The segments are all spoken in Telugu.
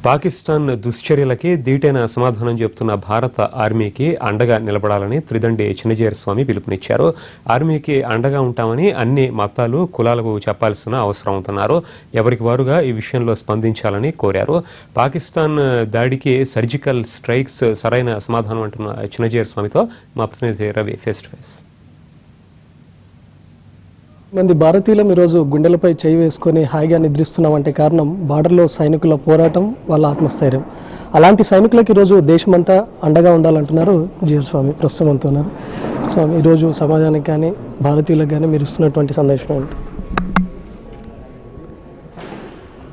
పాకిస్తాన్ దుశ్చర్యలకి దీటైన సమాధానం చెబుతున్న భారత ఆర్మీకి అండగా నిలబడాలని త్రిదండి చిన్నజీయర్ స్వామి పిలుపునిచ్చారు. ఆర్మీకి అండగా ఉంటామని అన్ని మతాలు కులాలకు చెప్పాల్సిన అవసరం ఉంటున్నారు. ఎవరికి వారుగా ఈ విషయంలో స్పందించాలని కోరారు. పాకిస్తాన్ దాడికి సర్జికల్ స్ట్రైక్స్ సరైన సమాధానం అంటున్న చిన్నజీయర్ స్వామితో మా ప్రతినిధి రవి ఫేస్ టు ఫేస్. మంది భారతీయులం ఈరోజు గుండెలపై చేయి వేసుకొని హాయిగా నిద్రిస్తున్నామంటే కారణం బార్డర్లో సైనికుల పోరాటం, వాళ్ళ ఆత్మస్థైర్యం. అలాంటి సైనికులకు ఈరోజు దేశమంతా అండగా ఉండాలంటున్నారు జీయర్ స్వామి. ప్రస్తుతం అంటున్నారు స్వామి, ఈరోజు సమాజానికి కానీ భారతీయులకు కానీ మీరు ఇస్తున్నటువంటి సందేశం ఏంటి?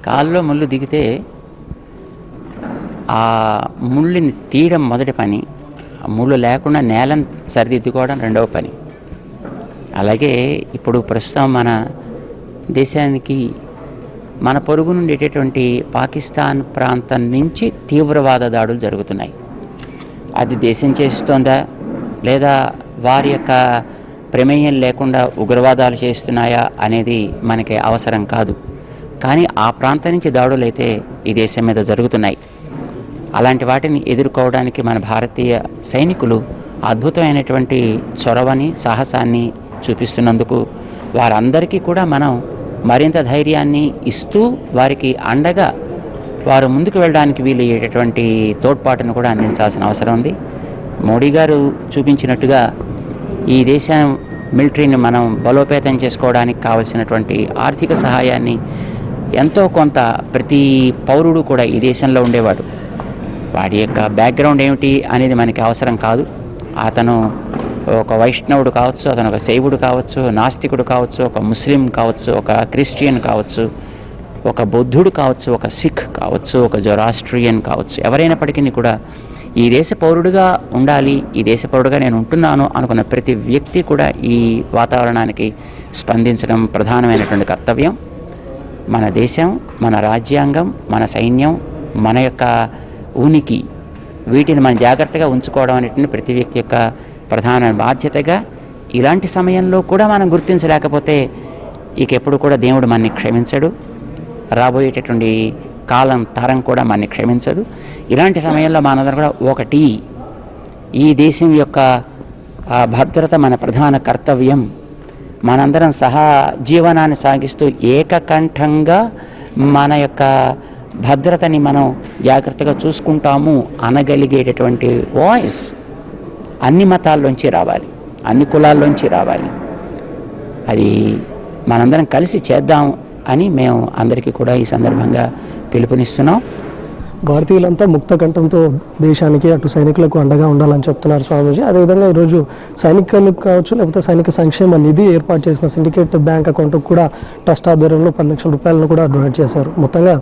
కాల్లో ముళ్ళు దిగితే ఆ ముళ్ళని తీయడం మొదటి పని, ముళ్ళు లేకుండా నేలను సరిదిద్దుకోవడం రెండవ పని. అలాగే ఇప్పుడు ప్రస్తుతం మన దేశానికి మన పొరుగు నుండి ఉండేటటువంటి పాకిస్తాన్ ప్రాంతం నుంచి తీవ్రవాద దాడులు జరుగుతున్నాయి. అది దేశం చేస్తుందా లేదా వారి యొక్క ప్రమేయం లేకుండా ఉగ్రవాదాలు చేస్తున్నాయా అనేది మనకి అవసరం కాదు. కానీ ఆ ప్రాంతం నుంచి దాడులు అయితే ఈ దేశం మీద జరుగుతున్నాయి. అలాంటి వాటిని ఎదుర్కోవడానికి మన భారతీయ సైనికులు అద్భుతమైనటువంటి చొరవని, సాహసాన్ని చూపిస్తున్నందుకు వారందరికీ కూడా మనం మరింత ధైర్యాన్ని ఇస్తూ వారికి అండగా వారు ముందుకు వెళ్ళడానికి వీలయ్యేటటువంటి తోడ్పాటును కూడా అందించాల్సిన అవసరం ఉంది. మోడీ గారు చూపించినట్టుగా ఈ దేశం మిలిటరీని మనం బలోపేతం చేసుకోవడానికి కావలసినటువంటి ఆర్థిక సహాయాన్ని ఎంతో కొంత ప్రతి పౌరుడు కూడా ఈ దేశంలో ఉండేవాడు. వాడి యొక్క బ్యాక్గ్రౌండ్ ఏమిటి అనేది మనకి అవసరం కాదు. అతను ఒక వైష్ణవుడు కావచ్చు, అతను ఒక శైవుడు కావచ్చు, నాస్తికుడు కావచ్చు, ఒక ముస్లిం కావచ్చు, ఒక క్రిస్టియన్ కావచ్చు, ఒక బౌద్ధుడు కావచ్చు, ఒక సిక్ కావచ్చు, ఒక జొరాస్ట్రియన్ కావచ్చు, ఎవరైనప్పటికీ కూడా ఈ దేశ పౌరుడుగా ఉండాలి, ఈ దేశ పౌరుడుగా నేను ఉంటున్నాను అనుకున్న ప్రతి వ్యక్తి కూడా ఈ వాతావరణానికి స్పందించడం ప్రధానమైనటువంటి కర్తవ్యం. మన దేశం, మన రాజ్యాంగం, మన సైన్యం, మన యొక్క ఉనికి, వీటిని మనం జాగ్రత్తగా ఉంచుకోవడం అనేటువంటి ప్రతి వ్యక్తి యొక్క ప్రధాన బాధ్యతగా ఇలాంటి సమయంలో కూడా మనం గుర్తించలేకపోతే ఇక ఎప్పుడు కూడా దేవుడు మనని క్షమించడు. రాబోయేటటువంటి కాలం తరం కూడా మనని క్షమించదు. ఇలాంటి సమయంలో మనందరం కూడా ఒకటి, ఈ దేశం యొక్క భద్రత మన ప్రధాన కర్తవ్యం. మనందరం జీవనాన్ని సాగిస్తూ ఏకకంఠంగా మన యొక్క భద్రతని మనం జాగ్రత్తగా చూసుకుంటాము అనగలిగేటటువంటి వాయిస్ అన్ని మతాల్లోంచి రావాలి, అన్ని కులాల్లోంచి రావాలి. అది మనందరం కలిసి చేద్దాం అని మేము అందరికీ కూడా ఈ సందర్భంగా పిలుపునిస్తున్నాం. భారతీయులంతా ముక్త కంఠంతో దేశానికి అటు సైనికులకు అండగా ఉండాలని చెప్తున్నారు స్వామీజీ. అదేవిధంగా ఈరోజు సైనికులకు కావచ్చు, లేకపోతే సైనిక సంక్షేమ నిధి ఏర్పాటు చేసిన సిండికేట్ బ్యాంక్ అకౌంట్కు కూడా ట్రస్ట్ ఆధ్వర్యంలో 10 లక్షల రూపాయలను కూడా డొనేట్ చేశారు. మొత్తంగా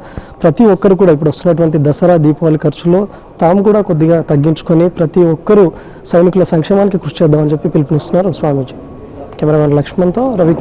ప్రతి ఒక్కరు కూడా ఇప్పుడు వస్తున్నటువంటి దసరా, దీపావళి ఖర్చులో తాము కూడా కొద్దిగా తగ్గించుకొని ప్రతి ఒక్కరూ సైనికుల సంక్షేమానికి కృషి చేద్దామని చెప్పి పిలుపునిస్తున్నారు స్వామీజీ. కెమెరామెన్ లక్ష్మణ్తో రవి.